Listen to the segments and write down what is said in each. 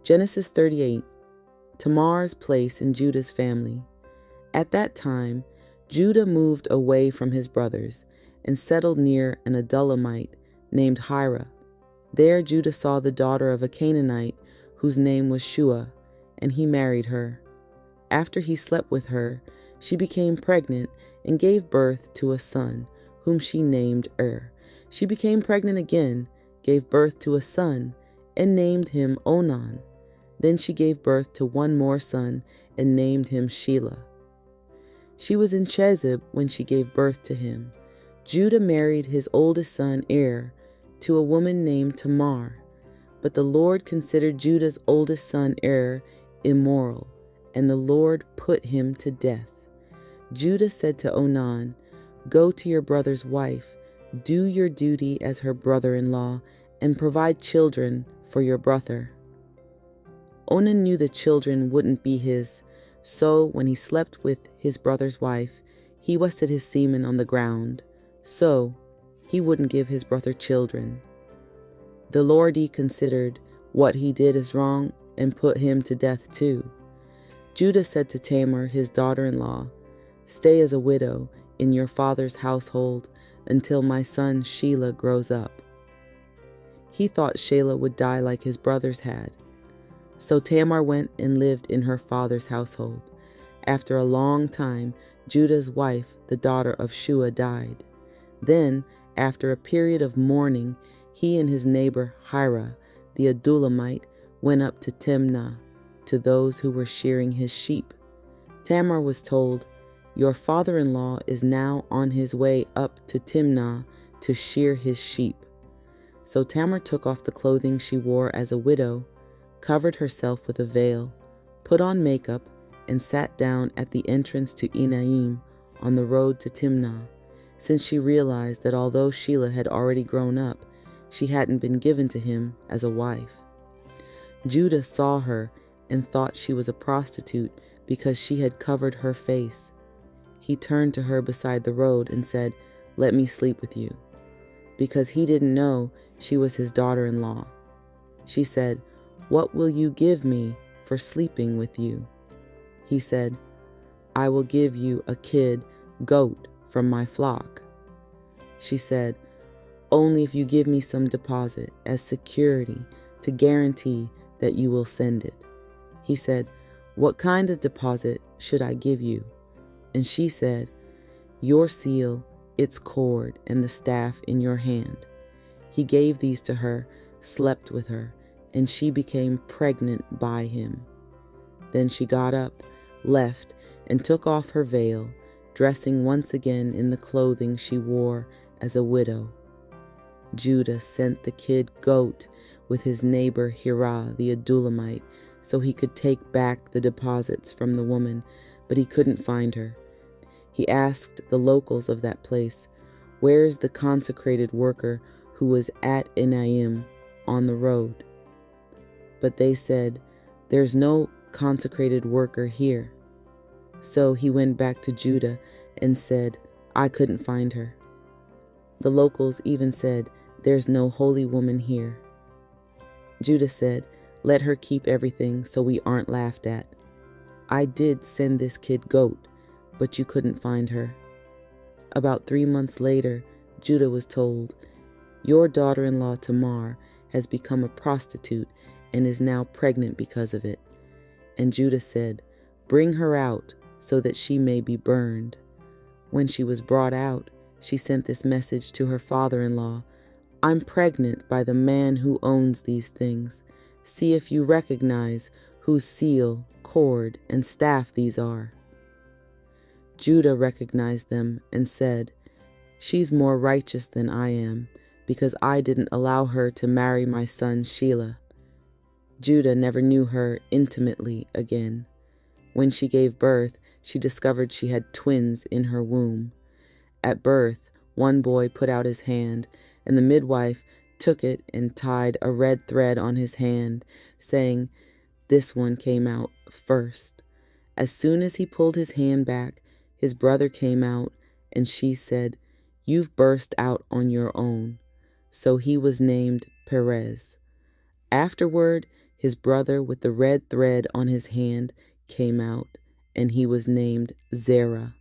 Genesis 38. Tamar's place in Judah's family. At that time, Judah moved away from his brothers and settled near an Adullamite named Hira. There Judah saw the daughter of a Canaanite whose name was Shua, and he married her. After he slept with her, she became pregnant and gave birth to a son, whom she named She became pregnant again, gave birth to a son, and named him Onan. Then she gave birth to one more son and named him Shelah. She was in Chezib when she gave birth to him. Judah married his oldest son to a woman named Tamar, but the Lord considered Judah's oldest son immoral, and the Lord put him to death. Judah said to Onan, "Go to your brother's wife, do your duty as her brother-in-law, and provide children for your brother." Onan knew the children wouldn't be his, so when he slept with his brother's wife, he wasted his semen on the ground, so he wouldn't give his brother children. The Lord considered what he did as wrong and put him to death too. Judah said to Tamar, his daughter-in-law, "Stay as a widow in your father's household until my son Shelah grows up." He thought Shelah would die like his brothers had. So Tamar went and lived in her father's household. After a long time, Judah's wife, the daughter of Shua, died. Then, after a period of mourning, he and his neighbor Hira, the Adullamite, went up to Timnah, to those who were shearing his sheep. Tamar was told, "Your father-in-law is now on his way up to Timnah to shear his sheep." So Tamar took off the clothing she wore as a widow, covered herself with a veil, put on makeup, and sat down at the entrance to Enaim on the road to Timnah, since she realized that although Shelah had already grown up, she hadn't been given to him as a wife. Judah saw her and thought she was a prostitute because she had covered her face. He turned to her beside the road and said, "Let me sleep with you," because he didn't know she was his daughter-in-law. She said, "What will you give me for sleeping with you?" He said, "I will give you a goat from my flock." She said, "Only if you give me some deposit as security to guarantee that you will send it." He said, "What kind of deposit should I give you?" And she said, "Your seal, its cord, and the staff in your hand." He gave these to her, slept with her, and she became pregnant by him. Then she got up, left, and took off her veil, dressing once again in the clothing she wore as a widow. Judah sent the goat with his neighbor Hira the Adullamite so he could take back the deposits from the woman, but he couldn't find her. He asked the locals of that place, "Where's the consecrated worker who was at Enaim on the road?" But they said, "There's no consecrated worker here." So he went back to Judah and said, "I couldn't find her." The locals even said, "There's no holy woman here." Judah said, "Let her keep everything so we aren't laughed at. I did send this goat, but you couldn't find her." About 3 months later, Judah was told, "Your daughter-in-law Tamar has become a prostitute and is now pregnant because of it." And Judah said, "Bring her out so that she may be burned." When she was brought out, she sent this message to her father-in-law, "I'm pregnant by the man who owns these things. See if you recognize whose seal, cord, and staff these are." Judah recognized them and said, "She's more righteous than I am, because I didn't allow her to marry my son Shelah." Judah never knew her intimately again. When she gave birth, she discovered she had twins in her womb. At birth, one boy put out his hand, and the midwife took it and tied a red thread on his hand, saying, "This one came out first." As soon as he pulled his hand back, his brother came out, and she said, "You've burst out on your own." So he was named Perez. Afterward, his brother with the red thread on his hand came out, and he was named Zerah.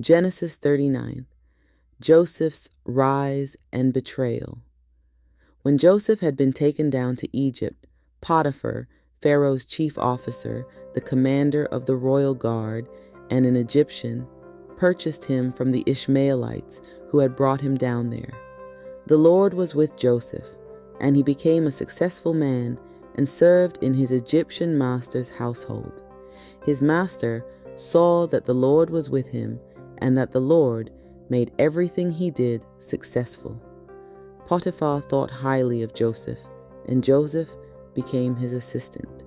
Genesis 39. Joseph's rise and betrayal. When Joseph had been taken down to Egypt, Potiphar, Pharaoh's chief officer, the commander of the royal guard, and an Egyptian, purchased him from the Ishmaelites who had brought him down there. The Lord was with Joseph, and he became a successful man and served in his Egyptian master's household. His master saw that the Lord was with him, and that the Lord made everything he did successful. Potiphar thought highly of Joseph, and Joseph became his assistant.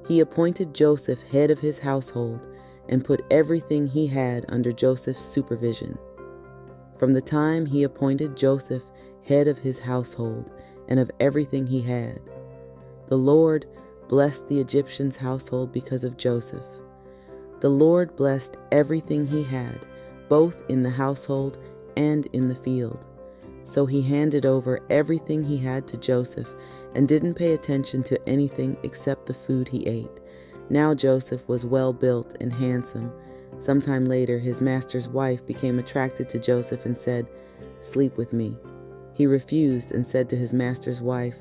He appointed Joseph head of his household and put everything he had under Joseph's supervision. From the time he appointed Joseph head of his household and of everything he had, the Lord blessed the Egyptian's household because of Joseph. The Lord blessed everything he had, both in the household and in the field. So he handed over everything he had to Joseph and didn't pay attention to anything except the food he ate. Now Joseph was well built and handsome. Sometime later, his master's wife became attracted to Joseph and said, "Sleep with me." He refused and said to his master's wife,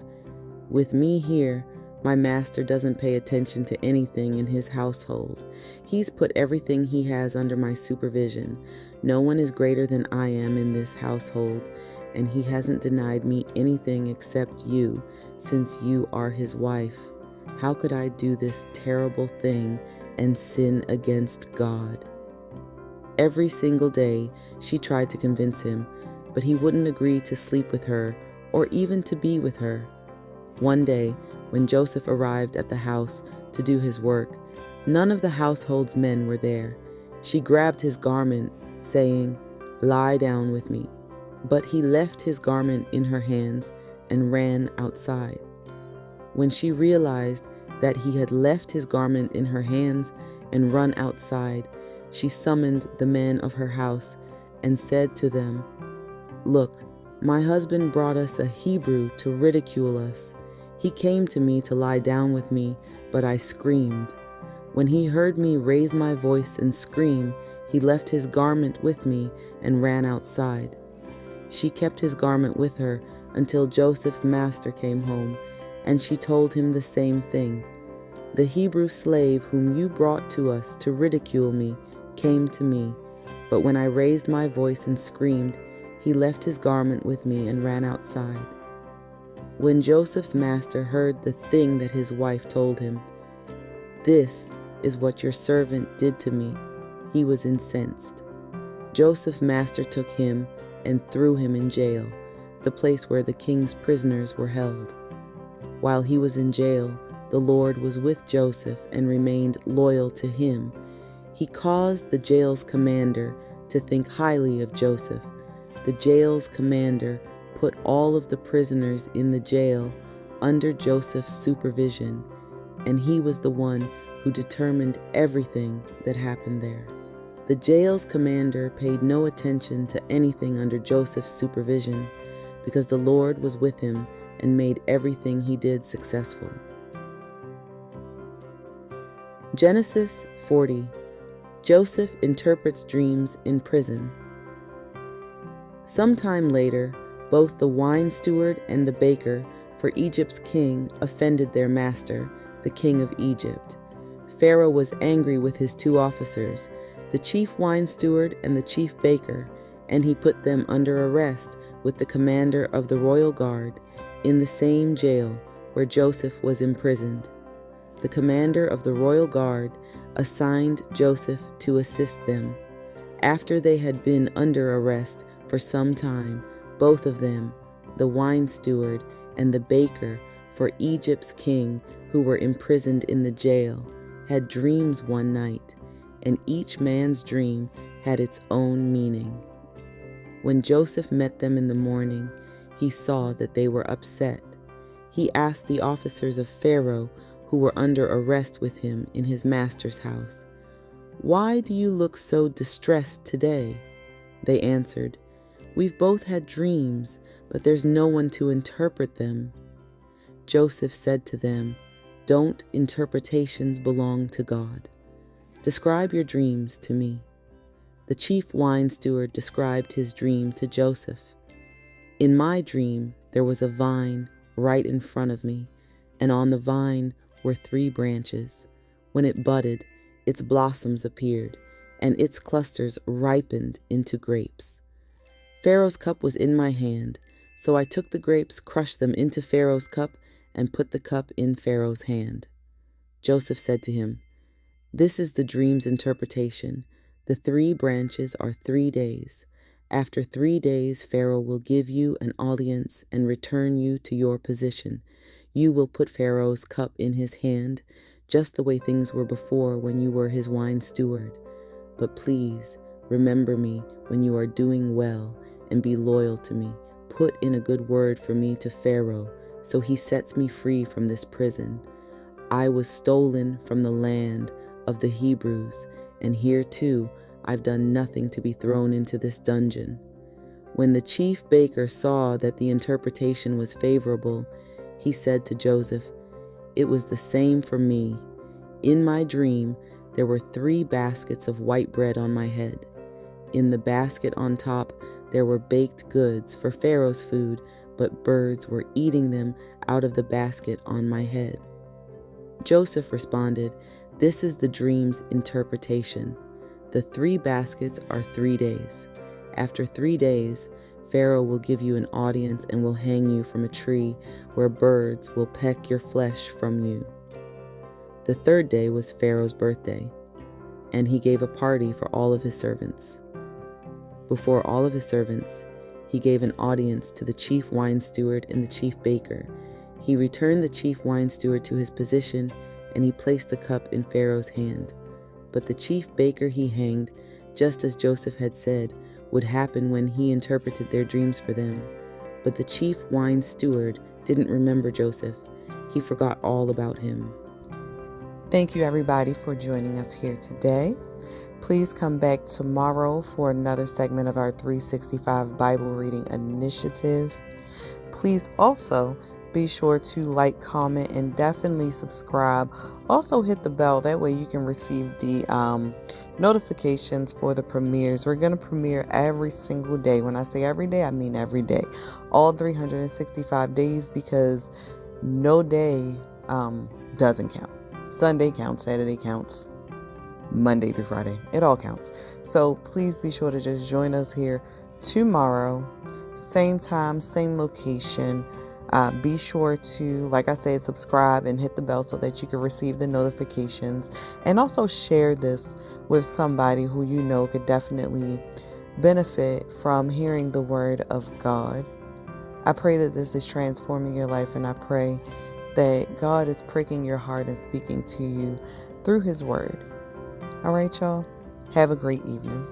"With me here, my master doesn't pay attention to anything in his household. He's put everything he has under my supervision. No one is greater than I am in this household, and he hasn't denied me anything except you, since you are his wife. How could I do this terrible thing and sin against God?" Every single day she tried to convince him, but he wouldn't agree to sleep with her or even to be with her. One day, when Joseph arrived at the house to do his work, none of the household's men were there. She grabbed his garment, saying, "Lie down with me." But he left his garment in her hands and ran outside. When she realized that he had left his garment in her hands and run outside, she summoned the men of her house and said to them, "Look, my husband brought us a Hebrew to ridicule us. He came to me to lie down with me, but I screamed. When he heard me raise my voice and scream, he left his garment with me and ran outside." She kept his garment with her until Joseph's master came home, and she told him the same thing. "The Hebrew slave whom you brought to us to ridicule me came to me, but when I raised my voice and screamed, he left his garment with me and ran outside." When Joseph's master heard the thing that his wife told him, "This is what your servant did to me," he was incensed. Joseph's master took him and threw him in jail, the place where the king's prisoners were held. While he was in jail, the Lord was with Joseph and remained loyal to him. He caused the jail's commander to think highly of Joseph. The jail's commander put all of the prisoners in the jail under Joseph's supervision, and he was the one who determined everything that happened there. The jail's commander paid no attention to anything under Joseph's supervision because the Lord was with him and made everything he did successful. Genesis 40. Joseph interprets dreams in prison. Sometime later, both the wine steward and the baker for Egypt's king offended their master, the king of Egypt. Pharaoh was angry with his two officers, the chief wine steward and the chief baker, and he put them under arrest with the commander of the royal guard in the same jail where Joseph was imprisoned. The commander of the royal guard assigned Joseph to assist them. After they had been under arrest for some time, both of them, the wine steward and the baker for Egypt's king, who were imprisoned in the jail, had dreams one night, and each man's dream had its own meaning. When Joseph met them in the morning, he saw that they were upset. He asked the officers of Pharaoh who were under arrest with him in his master's house, "Why do you look so distressed today?" They answered, "We've both had dreams, but there's no one to interpret them." Joseph said to them, "Don't interpretations belong to God? Describe your dreams to me." The chief wine steward described his dream to Joseph. "In my dream, there was a vine right in front of me, and on the vine were 3 branches. When it budded, its blossoms appeared, and its clusters ripened into grapes. Pharaoh's cup was in my hand, so I took the grapes, crushed them into Pharaoh's cup, and put the cup in Pharaoh's hand." Joseph said to him, "This is the dream's interpretation. The 3 branches are 3 days. After 3 days, Pharaoh will give you an audience and return you to your position. You will put Pharaoh's cup in his hand, just the way things were before when you were his wine steward. But please remember me when you are doing well and be loyal to me. Put in a good word for me to Pharaoh, so he sets me free from this prison. I was stolen from the land of the Hebrews, and here too I've done nothing to be thrown into this dungeon." When the chief baker saw that the interpretation was favorable, he said to Joseph, "It was the same for me. In my dream, there were 3 baskets of white bread on my head. In the basket on top, there were baked goods for Pharaoh's food, but birds were eating them out of the basket on my head." Joseph responded, "This is the dream's interpretation. The 3 baskets are 3 days. After 3 days, Pharaoh will give you an audience and will hang you from a tree where birds will peck your flesh from you." The 3rd day was Pharaoh's birthday, and he gave a party for all of his servants. Before all of his servants, he gave an audience to the chief wine steward and the chief baker. He returned the chief wine steward to his position, and he placed the cup in Pharaoh's hand. But the chief baker he hanged, just as Joseph had said would happen when he interpreted their dreams for them. But the chief wine steward didn't remember Joseph. He forgot all about him. Thank you, everybody, for joining us here today. Please come back tomorrow for another segment of our 365 Bible Reading Initiative. Please also be sure to like, comment, and definitely subscribe. Also hit the bell. That way you can receive the notifications for the premieres. We're going to premiere every single day. When I say every day, I mean every day. All 365 days, because no day doesn't count. Sunday counts, Saturday counts, Monday through Friday. It all counts. So please be sure to just join us here tomorrow. Same time, same location. Be sure to, like I said, subscribe and hit the bell so that you can receive the notifications. And also share this with somebody who you know could definitely benefit from hearing the word of God. I pray that this is transforming your life, and I pray that God is pricking your heart and speaking to you through his word. All right, y'all. Have a great evening.